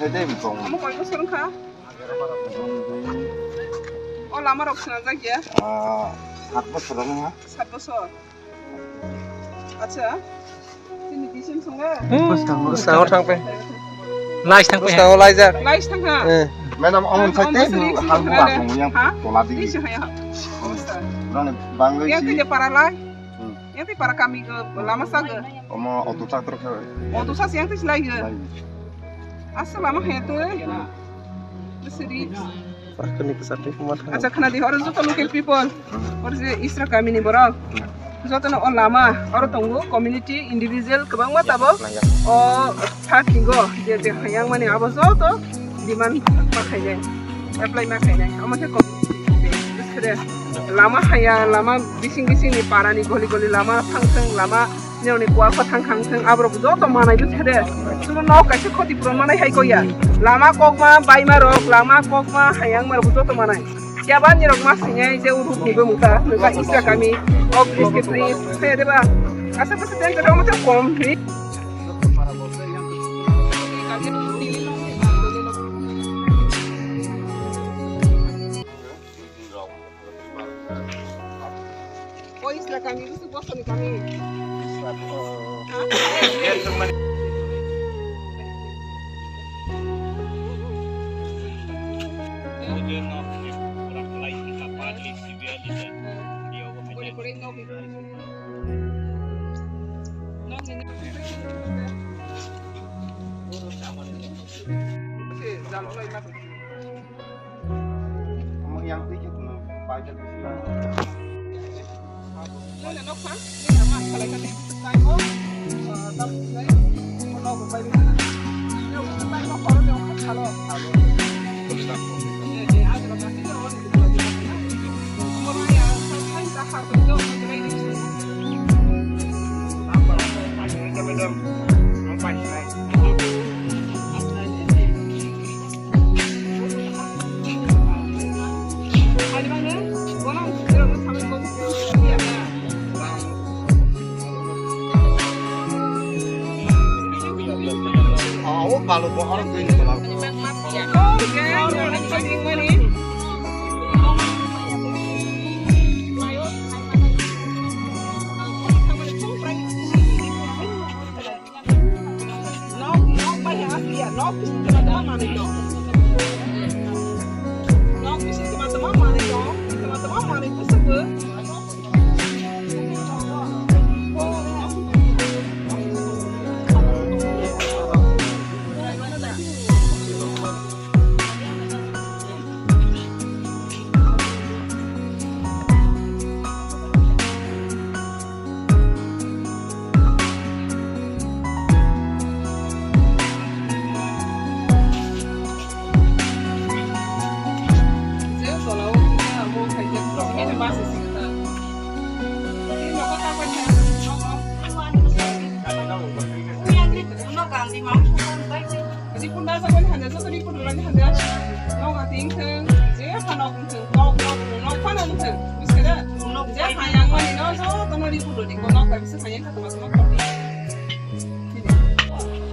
saya deh bikong. Kamu kau ikut sekarang kah? Oh lama rok sana lagi ya? 7 বছর না 7 বছর আচ্ছা তিনি দিছেন সঙ্গে Sahur sampai. Lais sampai. Sahur lais ya. লাইস থাকা Madam Amun saya deh hal buat yang pola di. দিছে হ্যাঁ Orang bangga yang sih. kerja para lai yang ti para kami ke lama saga Oma auto tak terus. waktu sas yang ti lagi asal lama kayak tuh beseri Ini kesatnya kumat. acha khana di harus tuh local people harus isra kami nih borang Jotana on lama aro tongo community individual kebang mata bo oh third tinggo je yang mani abo to demand pakai apply makai amake community lama haya lama bising ni para ni goli lama thang lama ni kuwa ko thang abro joto manai bu thede suno no kaise khoti puron manai hai ko ya lama kokma baima rok lama kokma hayang mar bu joto manai Jaban ni rok mas singai je urut ni muka nuka isra kami of biscuit please fede ba asa pas den ka macam kom ni Oh isra kami itu bosan ni kami Emang yang dikit pajak di sini. Ini nak kan? Ini nama kalau kata itu tayo, tapi saya mau nak bayar ini. Ini untuk tayo kalau dia orang kalau. Ada lokasi tu orang itu lagi. Semua yang saya dah harus tu jadi ini. Apa? Kita bedam. Apa ini? Kalau buat orang ini kalau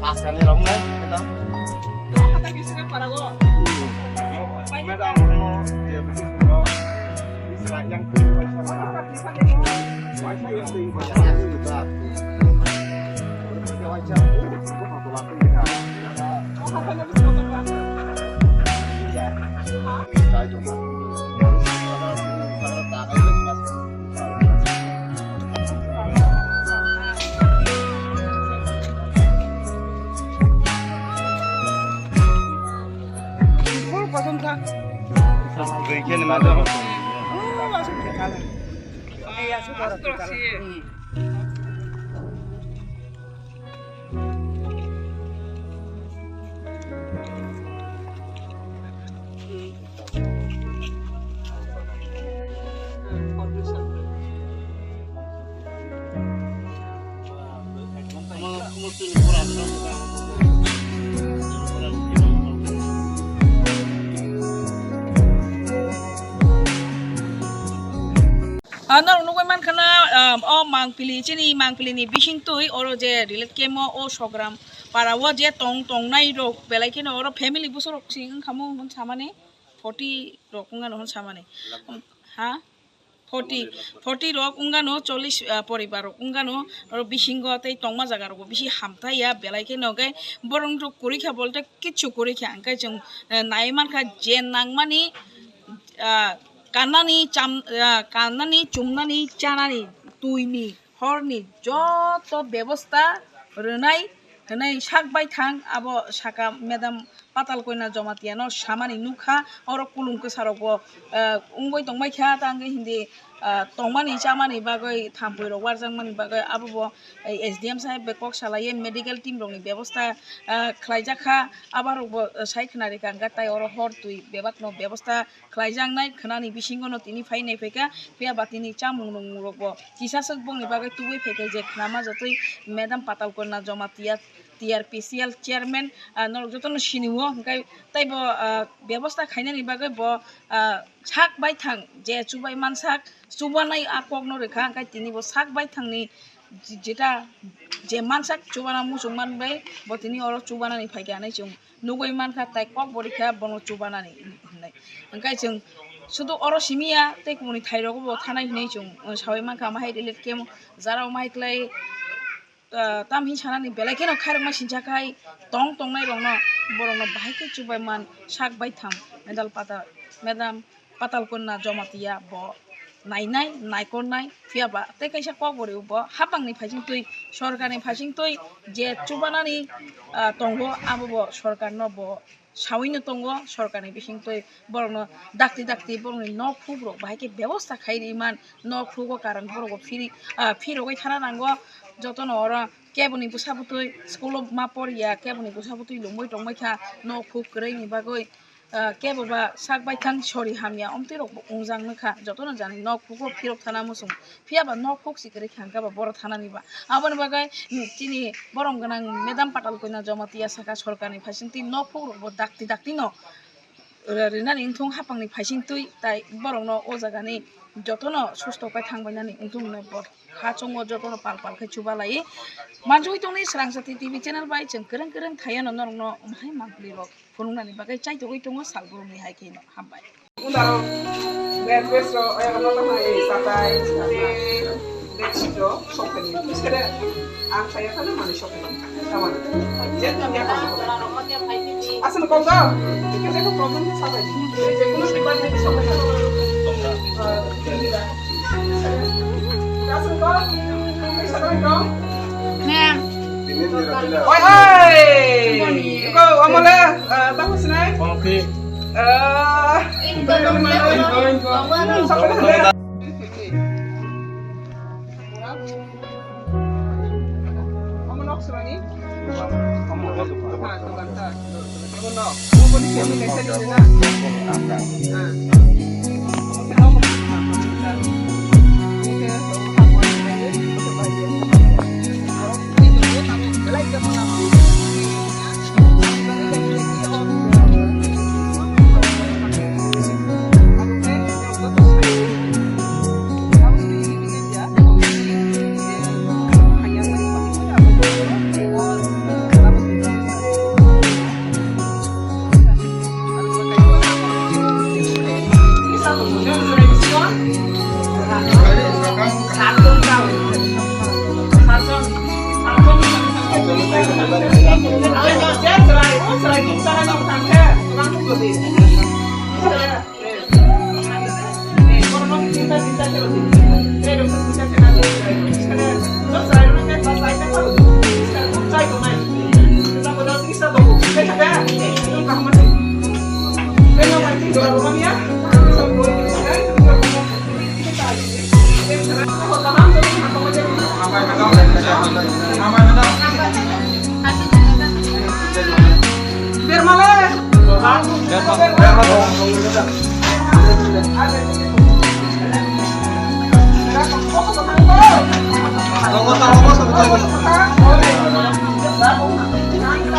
paskan ni orang ni, kita. Kata kisah para go. Madam mau dia begitu. Bisa yang kedua sama. Wajib yang kedua juga. Kalau wajib, aku mau tolak dia. Apa nak bisik apa? Ya. Kita cuma. Kalau tak ada mas. Pasang tak? Begini madam. Oh, masuk ke dalam. Iya, sudah terus sih. Ano nunggu man kana mangpili chini mangpili ni bising tui oro je relate kemo o program parawa je tong nai rok belai ke no ro family busor sing kamu hon samane 40 rok unga no hon samane ha 40 rok unga no 40 poribar rok unga no ro bisingo tei tongma jaga rok bisi hamta ya belai ke no gai borong rok kurikha bolte kichu kurikha angkai jong nai mankha je nangmani kanani chumnani chanani tuini horni joto ব্যবস্থা রনাই হনাই সাকবাই থাং আবো সাকা মেদাম পাতাল কইনা জমাতিয়ানো সামানি নুখা অর কুলুমকে সারব উংবই তংবাই খা তাঙ্গে Hindi tongmani chamani bagai thampoi rok warjangmani bagai abo SDM साहेब बेकक सालाये मेडिकल टीम रंगनि व्यवस्था खलाइजाखा आबार साइखनारि गांगा ताय अर हर तुइ बेबाकनो व्यवस्था खलाइजांनाय खनानि बिसिंगनो तिनि फाइनाय फेका पिया बातिनि चामुं रंग किसासक बंनि बाgai तुबै फेके जे खनामा जतै मैडम पाताल कोना जमातिया TRPCL chairman नर जतन सिनिवो ओंखाय ताइबो व्यवस्था खाइनानि बागै ब साक बाय थां जे चुबाय मानसाक चुबानाय आकगनो रेखा ओंखाय तिनि ब साक बाय थांनि जेटा जे मानसाक चुबाना मुसुमान बाय ब तिनि अर चुबानानि फायगानाय जों नुगै मानखा ताइ कक बरिखा बनो चुबानानि होननाय ओंखाय जों सुदु अर सिमिया तैकुनि थाइरगो ब थानाय हिनै जों सावै मानखा माहाय रिलेट केम जाराव माहायक्लाय तामहि सानानि बेलायकेनो खायरमा सिनजाखाय तंनाय रंनो बरंनो बाहायके चुबाय मान साक बाय थाम मेदाम पाताल कोना जमातिया ब नायनाय नायकरनाय फियाबा ते कैसा कबरे ब हापांनि फाइसिं तुइ सरकारनि फाइसिं तुइ जे चुबानानि तंगो आबो ब सरकारनो ब सावैनो तंगो सरकारनि बिसिं तुइ बरंनो दाक्ति बरंनि न फुब्रो बाहायके व्यवस्था खायरि मान न फुगो कारण बरगो फिरगै थाना नांगो जतन अर केबनि बुसाबुतुइ स्कुल मा परिया केबनि बुसाबुतुइ लुमै टंमै खा न फुग ग्रैनि बागै केबबा साक बायथां सरि हामिया अमति रक उंजांनो खा जतन जानि न फुगो फिरक थाना मुसुं फियाबा न फुग सिकरै खांगाबा बर थानानिबा आबन बागै तिनि बरम गनां मेदाम पाताल कोना जमातिया साका सरकारनि फासिंति न फुग रक दाक्ति न रिनानि इंथुं हापांनि फाइसिं तुइ ताइ बरंनो ओ जागानि जतन सुस्थ'खाय थांबायनानि इंथुंनो बर खाचंगो जतन पाल खाय चुबा लायो मानजुइ तंनि स्रांसाति टीवी चैनल बाय जों गोरों थायानो नरंनो माहाय मांगलि रक फुनुंनानि बागै चाइतोगै दङ सालबुरनि हायखैनो हामबाय उनाव बेसरो अयागनो लामाय साताय बेसिरो सफेनि बिसोरो आं साया खानो माने सफेनि तामान जेन या आसन कौगा जेको प्रॉब्लम साबाय जेको डिपार्टमेन्ट सफेनि आसन को कैसा दं ma'am oi ko amole tapos na okay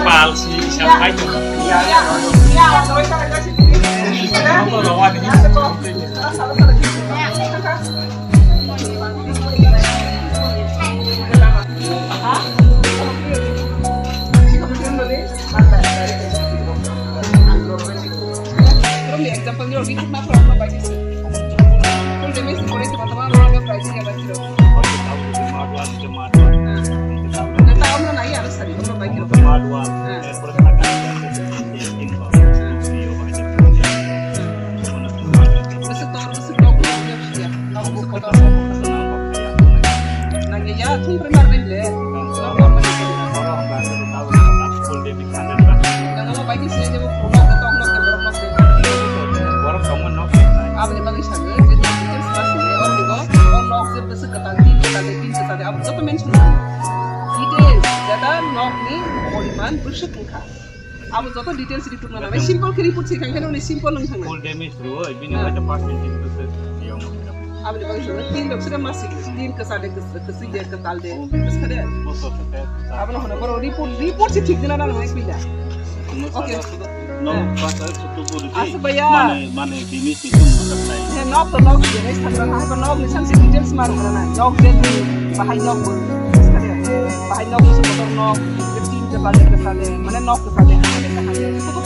palsi siapa itu ni example ni orang ikut nak orang baik sih. Full damage ni korek teman-teman orang pricing ya baik kilo. Nanti orang naik harus tadi orang baik kilo. Ya, tuh primar deh. Jangan baik sih dia mau produk atau mau develop deh. Apa nih bagi saya? Jadi kita sekarang ini orang juga orang nok je besar kata apa tu mention. Details, data nok ni oriman besar kan. Apa tu details report mana? Simple report sih kan ini simple lang sangat. Full damage dulu, ini ada percentage besar yang apa nih bagi saya? Tim sudah masih tim kesade kesijah ketalde. Terus kada. Apa nak baru report sih ठीक दिना ना नहीं पिला. Oke. Asbaya. Mana damage itu mudah naik. Ya nok jadi sekarang apa nok ni sampai details maru mana? Nok jadi bahan nok sekali. Bahan nok itu motor nok, tim ketalde mana nok ketalde. Itu